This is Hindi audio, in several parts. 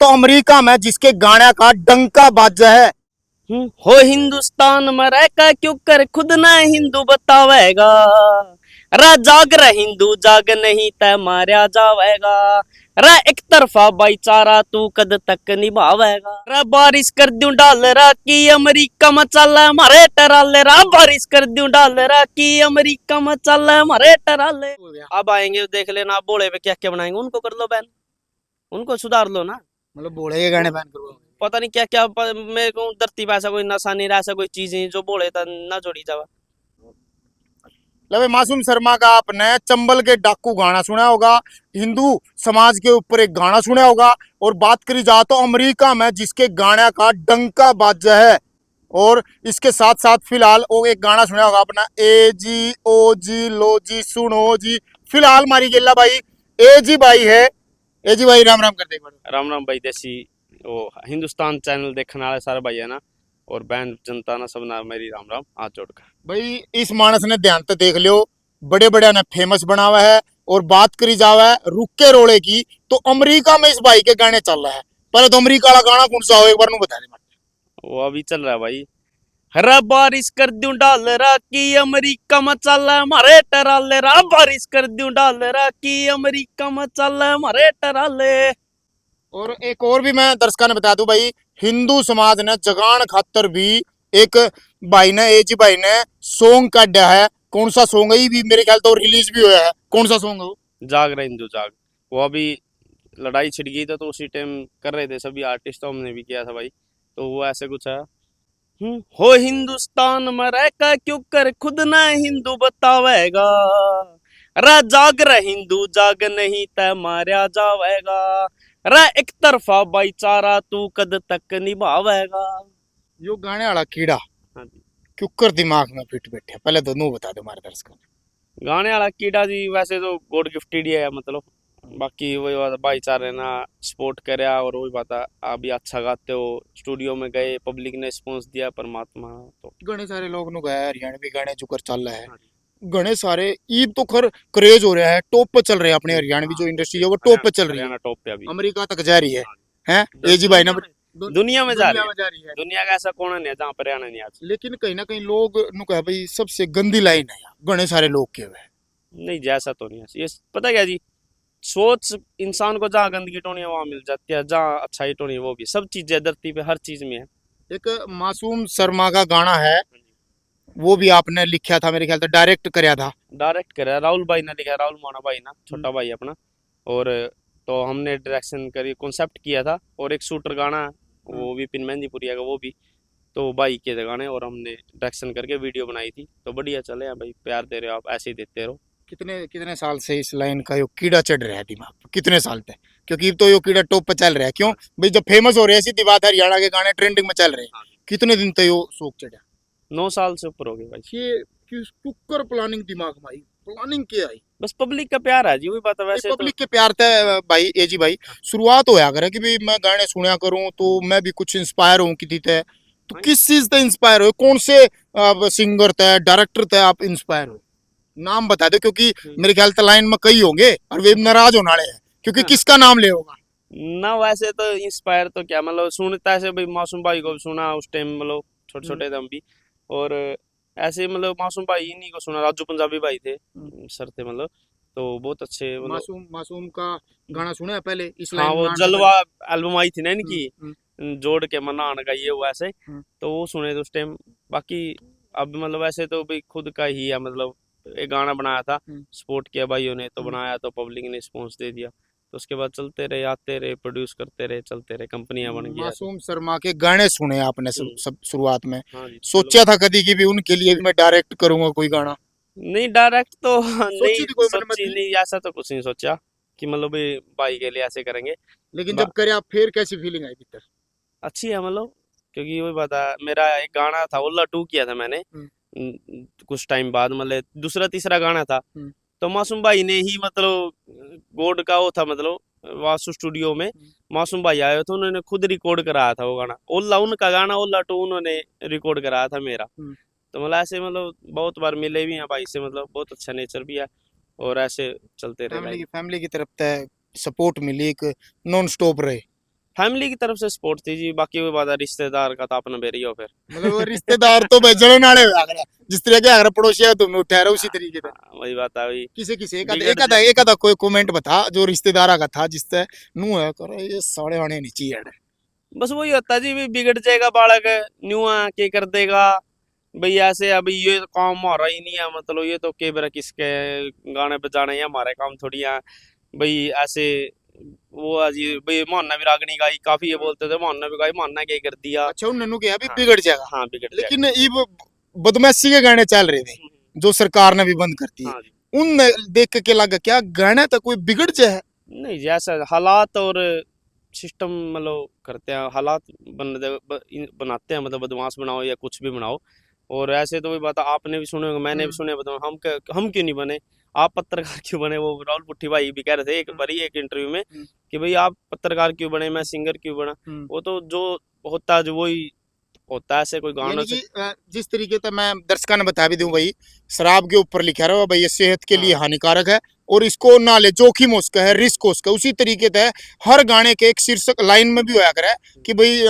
तो अमेरिका में जिसके गाने का डंका बाजा है। हो हिंदुस्तान में रह का क्यों कर खुद ना हिंदू बतावेगा। रा जाग रहा हिंदू जाग नहीं तय मारा जावेगा। रा एक तरफा भाईचारा तू कद तक निभावेगा। रा बारिश कर दूं डॉलर की अमेरिका में चल मारे टराले। रा बारिश कर दूं डॉलर की अमेरिका में चल मारे टराले। अब आएंगे देख लेना, आप बोले पे क्या क्या बनाएंगे, उनको कर लो बैन, उनको सुधार लो ना। मतलब बोले के गाने बैन करो। पता नहीं क्या क्या मेरे को धरती पे ऐसा कोई नशा नहीं रहा, ऐसा कोई चीज नहीं जो बोले तो ना जोड़ी जावा। लवे मासूम शर्मा का आपने चंबल के डाकू गाना सुना होगा, हिंदू समाज के ऊपर एक गाना सुना होगा। और बात करी जाए तो अमेरिका में जिसके गाने का डंका बाजा है। और इसके साथ साथ फिलहाल वो एक गाना सुना होगा अपना, ए जी ओ जी लो जी सुनो जी। फिलहाल मारी गेला भाई ए जी भाई है। ए जी भाई राम राम कर दे एक बार। राम राम भाई, देसी वो हिंदुस्तान चैनल देखने वाले सारे भाई है ना, और बैंड जनता ना सब ना मेरी राम राम हाथ जोड़ कर। भाई इस मानस ने ध्यान से देख लियो, बड़े बड़े ने फेमस बना हुआ है। और बात करी जावे रुके रोले की तो अमेरिका में इस भाई के गाने चल रहा है। पहले तो अमेरिका वाला गाना कौन सा हो एक बार नु बता दे। वो अभी चल रहा है भाई। हरा बारिश कर दूं डॉलर की अमेरिका में चल मारे टराले। रा बारिश कर दूं डॉलर की अमेरिका में चल मारे टराले। और एक और भी मैं दर्शकों ने बता दूं भाई, हिंदू समाज ने जगान खातर भी एक भाई ने एजी भाई ने सॉन्ग काटा है। कौन सा सॉन्ग है ये भी मेरे ख्याल तो रिलीज भी हुआ है। कौन सा सॉन्ग है वो? जाग रहे हिंदू जाग। वो अभी लड़ाई छिड़ गई तो उसी टाइम कर रहे थे सभी आर्टिस्ट, तो हमने भी किया था भाई। तो वो ऐसे कुछ है। हो हिंदुस्तान में रह का क्यों कर खुद ना हिंदू बतावेगा। रा जाग रहा हिंदू जाग नहीं तय मारा जावेगा। रा एक तरफा भाईचारा तू कद तक निभावेगा। यो गाने वाला कीड़ा हाँ जी। क्यों कर दिमाग में फिट बैठे पहले तो नो बता दो हमारे दर्शकों को। गाने वाला कीड़ा जी वैसे तो गॉड गिफ्टेड ही है, मतलब बाकी वही बात है, भाईचारे ना सपोर्ट करे। और वही बात है, आप भी अच्छा गाते हो, स्टूडियो में गए, पब्लिक ने रिस्पॉन्स दिया, परमात्मा तो। घने सारे लोग नु गए हरियाणवी गाने जो कर चल रहा है। हाँ जी। घने सारे ईद तो खर क्रेज हो रहा है, टॉप पे चल रहे हैं अपने हरियाणवी जो इंडस्ट्री है वो टॉप पे चल रही है। हरियाणा टॉप पे अभी। अमेरिका तक जा रही है। हाँ हैं जी। एजी भाई ने दुनिया में जा रही है। जा रही है। दुनिया का ऐसा कोना नहीं है जहाँ पर हरियाणा नहीं आज। लेकिन कहीं ना कहीं लोग नु कहा भाई सबसे गंदी लाइन है यार, घने सारे लोग के हुए। नहीं जैसा तो नहीं है ये, पता क्या जी, सोच इंसान को जहाँ गंदगी टोनी है वहां मिल जाती है, जहाँ अच्छाई टोनी है वो भी, सब चीजें धरती पे हर चीज में है। एक मासूम शर्मा का गाना है, वो भी आपने लिखा था मेरे ख्याल से, डायरेक्ट कराया था। डायरेक्ट करा राहुल भाई ने लिखा, राहुल मोना भाई ना, छोटा भाई अपना। और तो हमने डायरेक्शन करी, कॉन्सेप्ट किया था। और एक शूटर गाना वो भी पिन मेहंदीपुरिया का, वो भी तो भाई के गाने, और हमने डायरेक्शन करके वीडियो बनाई थी। तो बढ़िया चले हैं भाई, प्यार दे रहे हो आप, ऐसे ही देते रहो। कितने कितने साल से इस लाइन का यो कीड़ा चढ़ रहा है दिमाग पे? कितने साल पे? क्योंकि अब तो यो कीड़ा टॉप पे चल रहा है। क्यों भाई? जब फेमस हो रहे हैं सीधी बात है, हरियाणा के गाने ट्रेंडिंग में चल रहे हैं। कितने दिन तक यो शौक चढ़ा? 9 साल से ऊपर हो गए भाई। ये किस कुकर प्लानिंग दिमाग में आई? प्लानिंग क्या आई? बस पब्लिक का प्यार है जी, वही बात है वैसे तो। पब्लिक के प्यार थे भाई एजी भाई। शुरुआत होया करे कि भाई मैं गाने सुना करूं तो मैं भी कुछ इंस्पायर हूं किसी थे। तो किस चीज से इंस्पायर हो? कौन से सिंगर थे, डायरेक्टर थे आप इंस्पायर हो? नाम बता दो, क्योंकि मेरे ख्याल से लाइन में कई होंगे और वे नाराज होने वाले हैं, क्योंकि किसका नाम ले होगा। ना वैसे तो इंस्पायर तो क्या, मतलब सुनता ऐसे भाई, मासूम भाई को सुना उस टाइम, मतलब छोटे छोटे थे हम भी। और ऐसे मतलब मासूम भाई इन्हीं को सुना, राजू पंजाबी भाई थे, सर थे मतलब, तो बहुत अच्छे मतलब। मासूम मासूम का गाना सुना है पहले इस हाँ लाइन वो में आने से जलवा एल्बम आई थी ना इनकी, पहले? जोड़ के मनान का ये हुआ ऐसे, तो वो सुने थे उस टाइम। बाकी अब मतलब ऐसे तो भाई खुद का ही है, मतलब एक गाना बनाया था, सपोर्ट किया भाइयों ने, तो बनाया, तो पब्लिक ने रिस्पॉन्स दे दिया। तो उसके बाद चलते रहे, आते रहे, प्रोड्यूस करते रहे, चलते रहे, कंपनियां बन गई। मासूम शर्मा के गाने सुने आपने सब शुरुआत में? हाँ जी। सोचा था कभी कि भी उनके लिए भी मैं डायरेक्ट करूंगा कोई गाना? नहीं डायरेक्ट तो नहीं थी कोई मन में सोची, थी? नहीं ऐसा तो कुछ नहीं सोचा कि मतलब भाई के लिए ऐसे करेंगे। लेकिन जब करे आप फिर कैसी फीलिंग आई भीतर? अच्छी है मतलब, क्योंकि वही बात है, मेरा एक गाना था ओला 2 किया था मैंने कुछ टाइम बाद, मतलब दूसरा तीसरा गाना था। तो मासूम भाई ने ही मतलब गॉड का वो था, मतलब वासु स्टूडियो में मासूम भाई आए थे, उन्होंने खुद रिकॉर्ड कराया था वो गाना। ओला उनका गाना, ओला 2 उन्होंने रिकॉर्ड कराया था मेरा। तो मतलब ऐसे मतलब बहुत बार मिले भी हैं भाई से, मतलब बहुत अच्छा नेचर भी है, और ऐसे चलते रहे भाई। फैमिली की तरफ से सपोर्ट मिली, एक नॉन स्टॉप रहे। फैमिली की तरफ से सपोर्ट थी जी, बाकी वो बात है रिश्तेदार का तो अपना बेरी हो फिर। मतलब वो रिश्तेदार तो बेचने नाले हुए अगर जिस तरह के अगर पड़ोसी है तुम उठा रहे उसी तरीके से वही बात है वही। किसे किसे बिगड़ एक आधा कोई कमेंट बता जो रिश्तेदारा का था जिससे नू है करे ये साड़े आने नीचे है बस वही होता है जी, भी बिगड़ जाएगा बालक, न्यू के कर देगा भाई ऐसे, अभी ये तो काम हमारा ही नहीं है, मतलब ये तो के बरा किसके गाने बजाने हैं, हमारे काम थोड़ी है भाई ऐसे। वो है जी भाई, मोहन्ना भी रागनी गाई, काफी ये बोलते थे मोहन्ना भी गाई, मोहन्ना क्या कर दिया। अच्छा उन नन्नू के अभी हाँ, बिगड़ जाएगा हाँ बिगड़ लेकिन जाएगा। ये बदमाशी के गाने चल रहे थे जो सरकार ने भी बंद करती है हाँ जी। उन देख के लगा क्या गाना तो कोई बिगड़ जाए नहीं जैसा हालात और सिस्टम मतलब करते हैं, हालात बनाते हैं, मतलब बदमाश बनाओ या कुछ भी बनाओ। और ऐसे तो वही बात है, आपने भी सुने होंगे, मैंने भी सुने, बताओ हम क्यों नहीं बने, आप पत्रकार क्यों बने। वो राहुल पुट्टी भाई भी कह रहे थे एक बारी एक इंटरव्यू में कि भाई आप पत्रकार क्यों बने, मैं सिंगर क्यों बना। वो तो जो होता है जो वही होता है, ऐसे कोई गानों यानी से। कि जिस तरीके से मैं दर्शकों ने बता भी दूं भाई शराब के ऊपर लिखा रहा है भाई ये सेहत के लिए हाँ। हानिकारक है और इसको ना ले, जोखिम उसका है, रिस्क उसका। उसी तरीके से हर गाने के एक शीर्षक लाइन में भी होया करे कि भाई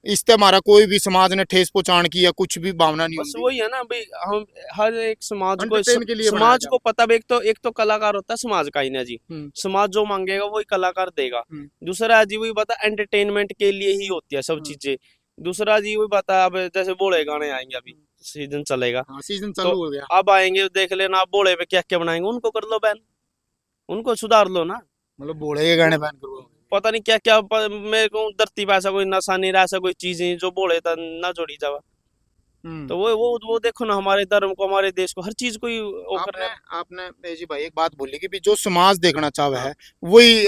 इससे हमारा कोई भी समाज ने ठेस पहुंचाने की या कुछ भी भावना नहीं बस होती, वही है ना भाई, हम हर एक समाज को एंटरटेन के लिए बनाया समाज जाता को पता भी, एक तो कलाकार होता है समाज का ही ना जी। हम्म, समाज जो मांगेगा वही कलाकार देगा। हम्म, दूसरा है जी वही बता, एंटरटेनमेंट के लिए ही होती है सब हम्म, चीजें। दूसरा जी वही बता, अब जैसे बोले गाने आएंगे, अभी सीजन चलेगा, हाँ सीजन तो चालू हो गया अब आएंगे देख लेना, आप बोले पे क्या क्या बनाएंगे, उनको कर लो बैन, उनको सुधार लो ना। मतलब बोले ये गाने बैन करो पता नहीं क्या क्या मेरे को धरती पे ऐसा कोई नशा नहीं रहा, ऐसा कोई चीज नहीं जो बोले तो ना जोड़ी जावा। हम्म। तो वो देखो ना, हमारे धर्म को, हमारे देश को, हर चीज को ही वो कर रहे आपने हैं। आपने जी भाई एक बात बोली कि भी जो समाज देखना चाहे हाँ, है वही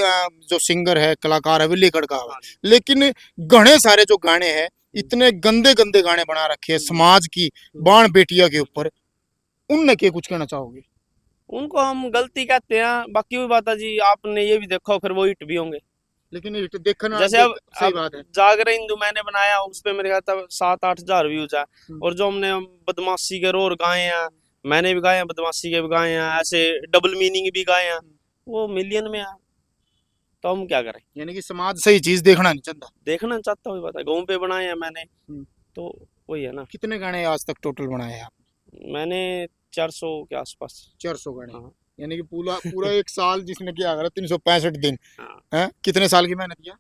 जो सिंगर है कलाकार है वो लेकर का है हाँ, लेकिन घने सारे जो गाने हैं इतने गंदे गंदे गाने बना रखे हैं समाज की बाण बेटिया के ऊपर उनने के कुछ कहना चाहोगे उनको हम गलती कहते हैं, बाकी भी बात है जी, आपने ये भी देखो फिर वो हिट भी होंगे। लेकिन ये तो देखना जैसे सही अब बात है जागरण हिंदू मैंने बनाया, उस पे मेरे ख्याल तब 7-8 हजार व्यूज है। और जो हमने बदमाशी के रोर गाए हैं, मैंने भी गाए हैं, बदमाशी के भी गाए हैं, ऐसे डबल मीनिंग भी गाए हैं, वो मिलियन में है। तो हम क्या करें, यानी कि समाज सही चीज देखना नहीं चाहता देखना चाहता हूँ बात है, गाँव पे बनाए हैं मैंने, हम्म। तो वही है ना। कितने गाने आज तक टोटल बनाए हैं आप मैंने 400 के आसपास। 400 गाने हाँ। यानी कि पूरा पूरा एक साल जिसने किया अगर 365 दिन हाँ, है कितने साल की मेहनत किया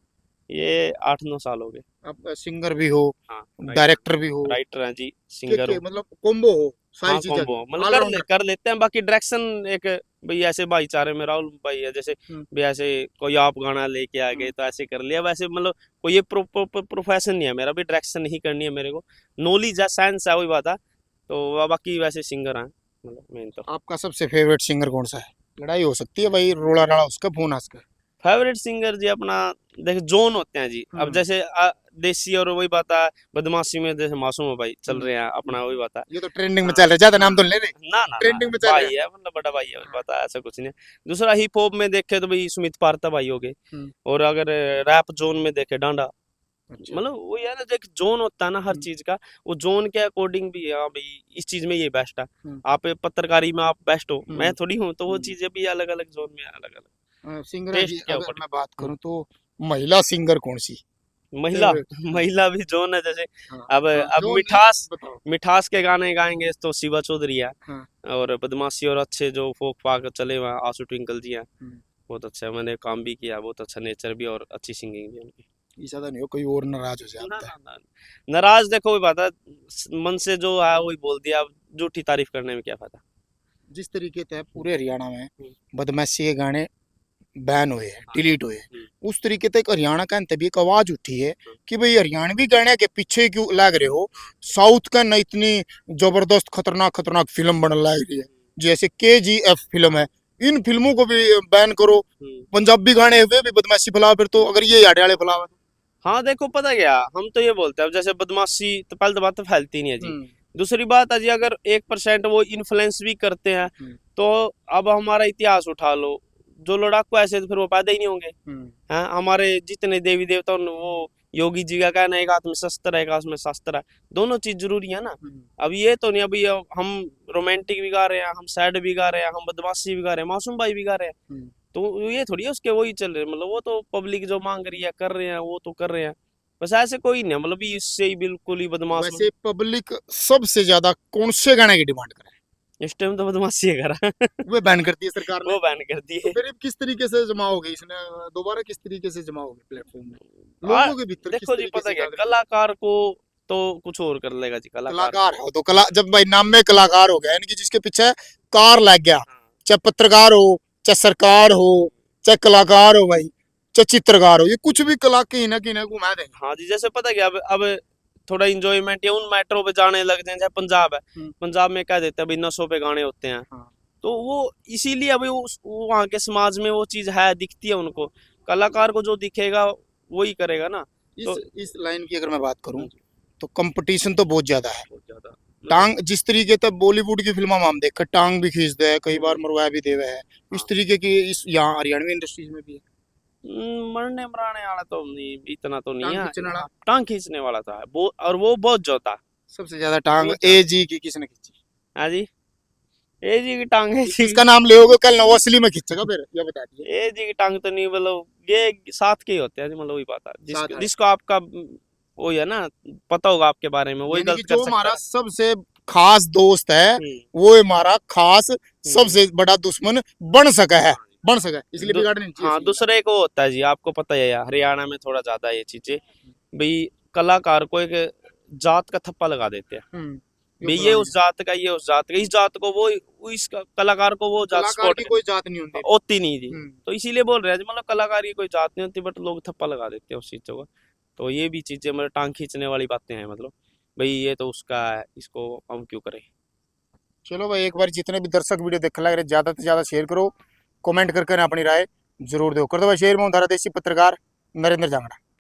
ये 8-9 साल हो गए। आप सिंगर भी हो हाँ, डायरेक्टर भी हो राइटर हैं जी, सिंगर के हूँ। मतलब कॉम्बो हो सारी हाँ चीजें कॉम्बो मतलब ऑलराउंडर कर लेते हैं, बाकी डायरेक्शन एक भाई ऐसे भाईचारे में राहुल भाई है, जैसे भी ऐसे कोई आप गाना लेके आ गए तो ऐसे कर लिया, वैसे मतलब कोई ये प्रोफेशन नहीं है मेरा, भी डायरेक्शन ही करनी है मेरे को, नॉलेज है, साइंस है, वही बात है। तो बाकी वैसे सिंगर हैं मतलब मेन तो। आपका सबसे फेवरेट सिंगर कौन सा है लड़ाई हो सकती है भाई रोड़ा राड़ा उसका फोन उसका फेवरेट सिंगर जी अपना, देख जोन होते हैं जी, अब जैसे देसी और वही बात है, बदमाशी में जैसे मासूम भाई चल रहे हैं अपना, वही बात है। ये तो ट्रेंडिंग में हाँ, चल रहा है ज्यादा नाम तो ले रहे ना ट्रेंडिंग में चल रहा भाई है, मतलब बड़ा भाई है, पता है, ऐसा कुछ नहीं है। दूसरा हिप हॉप में देखे तो भाई सुमित पार्था भाई हो गए, और अगर रैप जोन में देखे डांडा, अच्छा मतलब वो है ना, जो एक जोन होता है ना हर चीज का, वो जोन के अकॉर्डिंग भी हाँ भाई इस चीज में ये बेस्ट है, आप पत्रकारी में आप बेस्ट हो, मैं थोड़ी हूँ, तो वो चीजें भी अलग अलग जोन में अलग अलग सिंगर की टेस्ट के अगर ऊपर। मैं बात करूं तो महिला सिंगर कौन सी महिला फेवरेट महिला भी जोन है, जैसे हाँ अब जो नहीं मिठास बताओ मिठास के गाने गाएंगे तो शिवा चौधरी है, हाँ और बदमाशी और अच्छे जो फोक फाक चले हुए हैं, आशु ट्विंकल जी हैं, बहुत अच्छा है, मैंने काम भी किया, बहुत अच्छा नेचर भी और अच्छी सिंगिंग भी उनकी। ऐसा तो नहीं हो कोई और नाराज हो ना जाता है ना ना नाराज, देखो वही बात है, मन से जो है वही बोल दिया, अब झूठी तारीफ करने में क्या फायदा। जिस तरीके से पूरे हरियाणा में बदमाशी के गाने बैन हुए हैं डिलीट हुए हैं उस तरीके से एक हरियाणा का तभी एक आवाज उठी है कि भाई हरियाणवी गाने के पीछे क्यों लग रहे हो साउथ का न इतनी जबरदस्त खतरनाक खतरनाक फिल्म बनने लग रही है जैसे KGF फिल्म है इन फिल्मों को भी बैन करो पंजाबी गाने वे भी बदमाशी फैलाओ फिर तो अगर ये हरियाणा फैलाओ हाँ देखो पता क्या, हम तो ये बोलते हैं, अब जैसे बदमाशी तो पहले तो बात तो फैलती नहीं है जी। दूसरी बात है जी, अगर 1% वो इन्फ्लुएंस भी करते हैं, तो अब हमारा इतिहास उठा लो, जो लड़ाकू ऐसे तो फिर वो पैदा ही नहीं होंगे। हैं, हमारे जितने देवी देवता वो योगी जी का कहना है, एक हाथ में शस्त्र है एक हाथ में शास्त्र है, दोनों चीज जरूरी है ना। अब ये तो नहीं अभी हम रोमांटिक भी गा रहे हैं, हम सैड भी गा रहे हैं, हम बदमाशी भी गा रहे हैं, मासूम भाई भी गा रहे हैं, तो ये थोड़ी है उसके वही चल रहे हैं, मतलब वो तो पब्लिक जो मांग रही है कर रहे हैं, वो तो कर रहे हैं। बस ऐसे कोई नहीं है, मतलब ये इससे ही बिल्कुल ही बदमाश वैसे पब्लिक सबसे ज्यादा कौन से गाने की डिमांड करे? इस टाइम तो बदमाशी है करा। वो बैन कर दी है सरकार ने। वो बैन कर दी तो है। फिर अब किस तरीके से जमा होगी इसने, दोबारा किस तरीके से जमा होगी प्लेटफॉर्म में, आ, लोगों के भीतर किस देखो जी, तरीके पता से क्या है, जागृति? कलाकार को तो कुछ और कर लेगा जी, कलाकार। कलाकार हो तो कला, जब भाई नाम में कलाकार हो गया, यानी कि जिसके पीछे कार लग गया, हाँ। चाहे पत्रकार हो, चाहे सरकार हो, चाहे कलाकार हो भाई, चाहे चित्रकार हो, ये कुछ भी कला कहीं ना घुमा देंगे। हाँ जी, जैसे पता क्या, अब थोड़ा इंजॉयमेंट या उन मेट्रो पे जाने लग जाए, जैसे पंजाब है, पंजाब में कह देते हैं भाई नशों पे गाने होते हैं, हाँ। तो वो इसीलिए अभी वो वहाँ के समाज में वो चीज है, दिखती है उनको। कलाकार को जो दिखेगा वही करेगा ना। तो इस लाइन की अगर मैं बात करूं हाँ जी, तो कंपटीशन तो बहुत ज्यादा है। बहुत ज्यादा टांग जिस तरीके तक बॉलीवुड की फिल्मों में हम देख टांग भी खींच दे, कई बार मरवा भी देवे है, इस हाँ। तरीके की इस यहाँ हरियाणवी इंडस्ट्रीज में भी है। मरने मराने वाला तो नहीं, इतना तो नहीं टांग है। खींचने वाला हाँ, टांग खींचने वाला था वो, और वो बहुत जोता। सबसे ज्यादा टांग बहुत ज्यादा। एजी की किसने खींची? हाँ जी, ए जी की टांग है जी। इसका नाम लेओगे कल नवा असली में खींचेगा, फिर ये बता दिए। ए जी की टांग तो नहीं, मतलब ये साथ के ही होते हैं जी, मतलब वही बात है, साथ है, जिसको आपका वही है ना, पता होगा आपके बारे में, वही यानी कि गलत कर जो सकता हमारा है। सबसे खास दोस्त है हम्म, वो हमारा खास हम्म। सबसे बड़ा दुश्मन बन सका है, हाँ बन सका है, इसलिए जी। बिगाड़नी नहीं चाहिए हाँ, इसकी। दूसरे को होता है जी, आपको पता ही है यार, हरियाणा में थोड़ा ज्यादा ये चीजें, भाई कलाकार को एक जात का थप्पा लगा देते हैं, यो भाई ये फलानी उस जात का, ये उस जात का, इस जात को वो इस कलाकार को वो जात कलाकार सपोर्ट की कोई जात नहीं होती। होती नहीं जी। हम्म। तो इसीलिए बोल रहे हैं जी, मतलब कलाकार की कोई जात नहीं होती, बट लोग थप्पा लगा देते हैं उस चीजों को। तो ये भी चीजें मतलब टांग खींचने वाली बातें हैं, मतलब भाई ये तो उसका है, इसको हम क्यों करें। चलो भाई, एक बार जितने भी दर्शक वीडियो देख लग रहे ज्यादा से ज्यादा शेयर करो, कमेंट करके अपनी राय जरूर दो। कर दो भाई शेयर में हूं, धारा देसी पत्रकार नरेंद्र जांगड़ा।